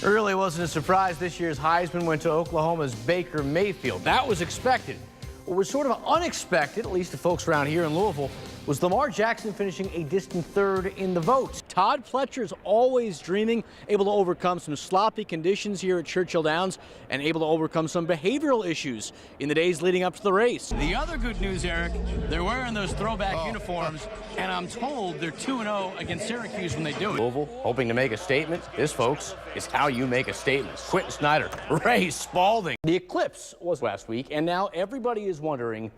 It really wasn't a surprise this year's Heisman went to Oklahoma's Baker Mayfield. That was expected. What was sort of unexpected, at least to folks around here in Louisville, was Lamar Jackson finishing a distant third in the vote. Todd Pletcher's always dreaming, able to overcome some sloppy conditions here at Churchill Downs and able to overcome some behavioral issues in the days leading up to the race. The other good news, Eric, they're wearing those throwback uniforms, and I'm told they're 2-0 against Syracuse when they do it. Louisville hoping to make a statement. This, folks, is how you make a statement. Quentin Snyder, Ray Spalding. The eclipse was last week, and now everybody is wondering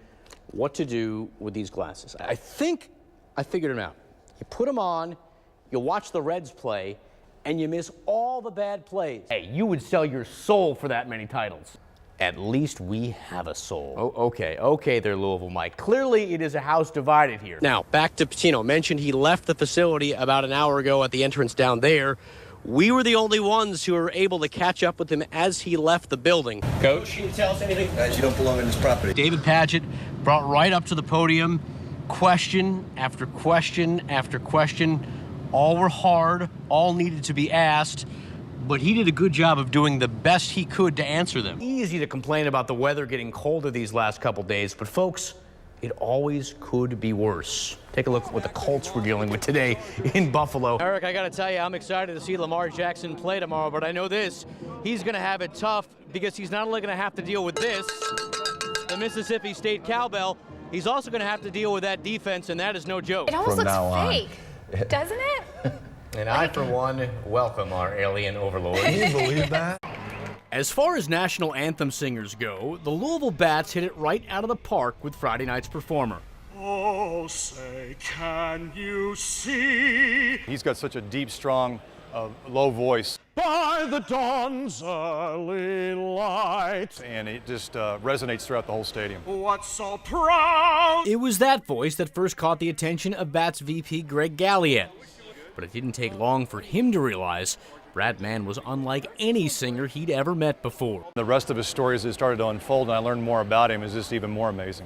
what to do with these glasses. I think I figured them out. You put them on, you watch the Reds play, and you miss all the bad plays. Hey, you would sell your soul for that many titles. At least we have a soul. Oh, okay there, Louisville Mike. Clearly it is a house divided here. Now, back to Patino. Mentioned he left the facility about an hour ago at the entrance down there. We were the only ones who were able to catch up with him as he left the building. Coach, can you tell us anything? Guys, you don't belong on this property. David Padgett brought right up to the podium, question after question after question. All were hard, all needed to be asked, but he did a good job of doing the best he could to answer them. Easy to complain about the weather getting colder these last couple days, but folks, it always could be worse. Take a look at what the Colts were dealing with today in Buffalo. Eric, I got to tell you, I'm excited to see Lamar Jackson play tomorrow, but I know this, he's going to have it tough because he's not only going to have to deal with this, the Mississippi State cowbell, he's also going to have to deal with that defense, and that is no joke. It almost looks fake, doesn't it? And I, for one, welcome our alien overlord. Can you believe that? As far as national anthem singers go, the Louisville Bats hit it right out of the park with Friday night's performer. Oh, say, can you see? He's got such a deep, strong, low voice. By the dawn's early light. And it just resonates throughout the whole stadium. What's so proud? It was that voice that first caught the attention of Bats VP Greg Galliette. But it didn't take long for him to realize Brad Mann was unlike any singer he'd ever met before. The rest of his story as it started to unfold and I learned more about him is just even more amazing.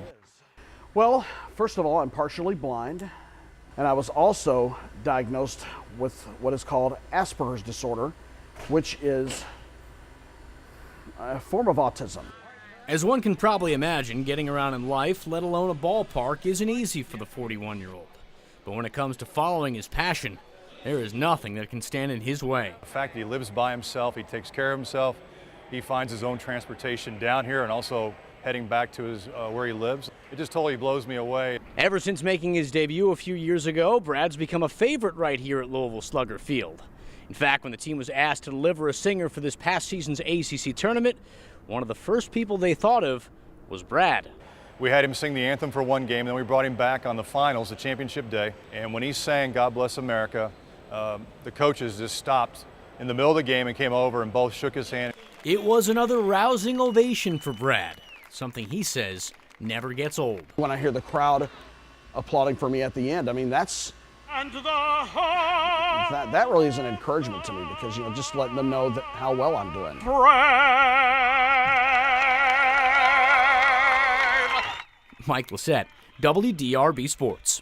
Well, first of all, I'm partially blind, and I was also diagnosed with what is called Asperger's disorder, which is a form of autism. As one can probably imagine, getting around in life, let alone a ballpark, isn't easy for the 41-year-old. But when it comes to following his passion, there is nothing that can stand in his way. The fact that he lives by himself, he takes care of himself, he finds his own transportation down here and also heading back to his where he lives. It just totally blows me away. Ever since making his debut a few years ago, Brad's become a favorite right here at Louisville Slugger Field. In fact, when the team was asked to deliver a singer for this past season's ACC tournament, one of the first people they thought of was Brad. We had him sing the anthem for one game, then we brought him back on the finals, the championship day, and when he sang God Bless America, the coaches just stopped in the middle of the game and came over and both shook his hand. It was another rousing ovation for Brad, something he says never gets old. When I hear the crowd applauding for me at the end, I mean, that really is an encouragement to me because, you know, just letting them know that how well I'm doing. Mike Lacett, WDRB Sports.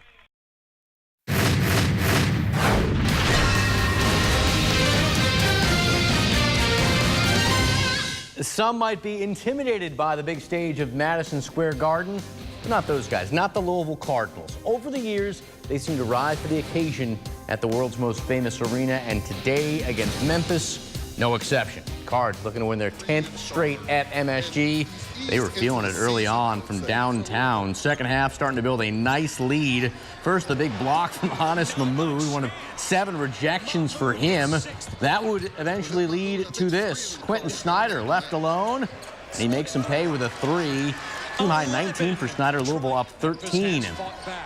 Some might be intimidated by the big stage of Madison Square Garden, but not those guys, not the Louisville Cardinals. Over the years, they seem to rise to the occasion at the world's most famous arena, and today against Memphis, no exception. Cards looking to win their 10th straight at MSG. They were feeling it early on from downtown. Second half starting to build a nice lead. First, the big block from Anis Mahmoud, one of 7 rejections for him. That would eventually lead to this. Quentin Snyder left alone, and he makes him pay with a 3. Team high 19 for Snyder. Louisville up 13.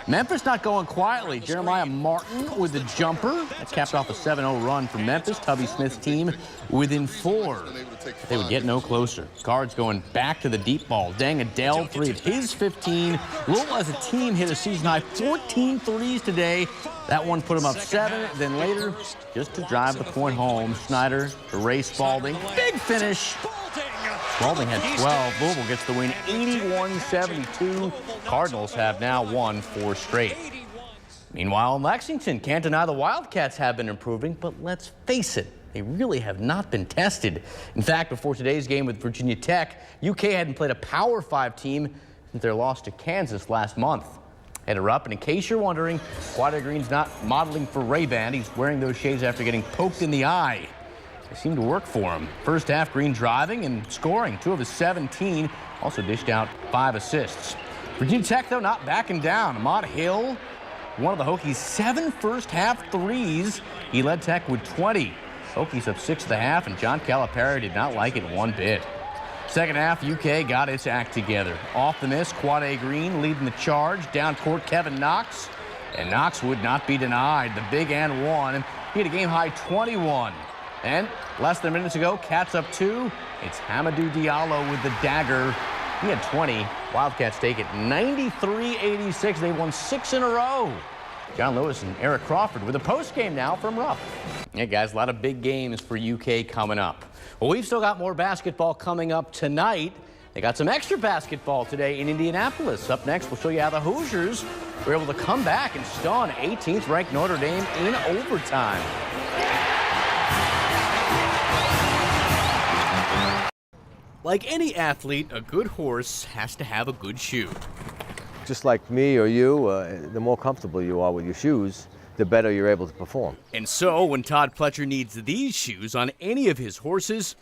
Memphis not going quietly. Jeremiah Martin with the jumper. That capped off a 7-0 run for Memphis. Tubby Smith's team within 4. They would get no closer. Cards going back to the deep ball. Dang Adele, 3 of his 15. Louisville as a team hit a season-high 14 threes today. That one put him up 7. Then later, just to drive the point home, Snyder to Ray Spalding. Big finish. Spalding had 12. Louisville gets the win 81-72. Cardinals have now won 4 straight. Meanwhile, in Lexington, can't deny the Wildcats have been improving, but let's face it, They really have not been tested. In fact, before today's game with Virginia Tech, UK hadn't played a Power 5 team since their loss to Kansas last month. Header up, and in case you're wondering, Quade Green's not modeling for Ray-Ban. He's wearing those shades after getting poked in the eye. They seem to work for him. First half, Green driving and scoring 2 of his 17. Also dished out 5 assists. Virginia Tech, though, not backing down. Ahmad Hill, one of the Hokies' 7 first-half threes. He led Tech with 20. Hokies up 6 at the half, and John Calipari did not like it one bit. Second half, UK got its act together. Off the miss, Quade Green leading the charge. Down court, Kevin Knox. And Knox would not be denied. The big and one. He had a game-high 21. And less than minutes ago, Cats up 2. It's Hamidou Diallo with the dagger. He had 20. Wildcats take it 93-86. They won 6 in a row. John Lewis and Eric Crawford with a postgame now from Rupp. Yeah, guys, a lot of big games for UK coming up. Well, we've still got more basketball coming up tonight. They got some extra basketball today in Indianapolis. Up next, we'll show you how the Hoosiers were able to come back and stun 18th-ranked Notre Dame in overtime. Like any athlete, a good horse has to have a good shoe. Just like me or you, the more comfortable you are with your shoes, the better you're able to perform. And so, when Todd Pletcher needs these shoes on any of his horses,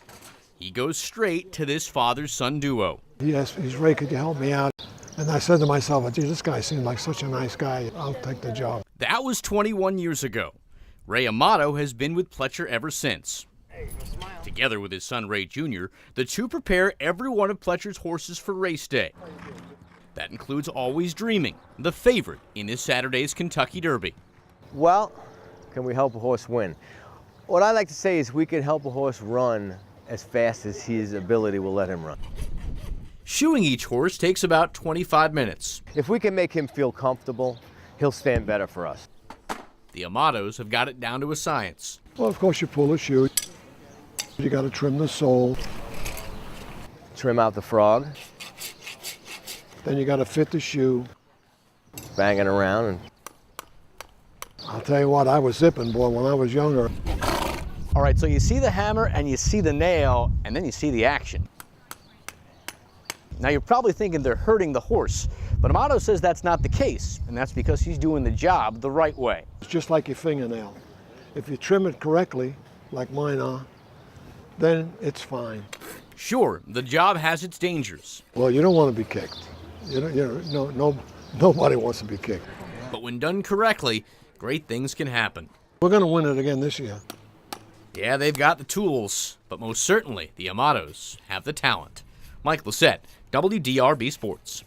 he goes straight to this father-son duo. He asked, he's Ray, could you help me out? And I said to myself, gee, this guy seems like such a nice guy. I'll take the job. That was 21 years ago. Ray Amato has been with Pletcher ever since. Together with his son Ray Jr., the two prepare every one of Pletcher's horses for race day. That includes Always Dreaming, the favorite in this Saturday's Kentucky Derby. Well, can we help a horse win? What I like to say is we can help a horse run as fast as his ability will let him run. Shoeing each horse takes about 25 minutes. If we can make him feel comfortable, he'll stand better for us. The Amatos have got it down to a science. Well, of course, you pull a shoe. You got to trim the sole. Trim out the frog. Then you got to fit the shoe. Banging around. And I'll tell you what, I was zipping, boy, when I was younger. All right, so you see the hammer and you see the nail, and then you see the action. Now you're probably thinking they're hurting the horse, but Amato says that's not the case, and that's because he's doing the job the right way. It's just like your fingernail. If you trim it correctly, like mine are, then it's fine. Sure, the job has its dangers. Well, you don't want to be kicked. Nobody wants to be kicked. But when done correctly, great things can happen. We're going to win it again this year. Yeah, they've got the tools, but most certainly the Amatos have the talent. Mike Lacett, WDRB Sports.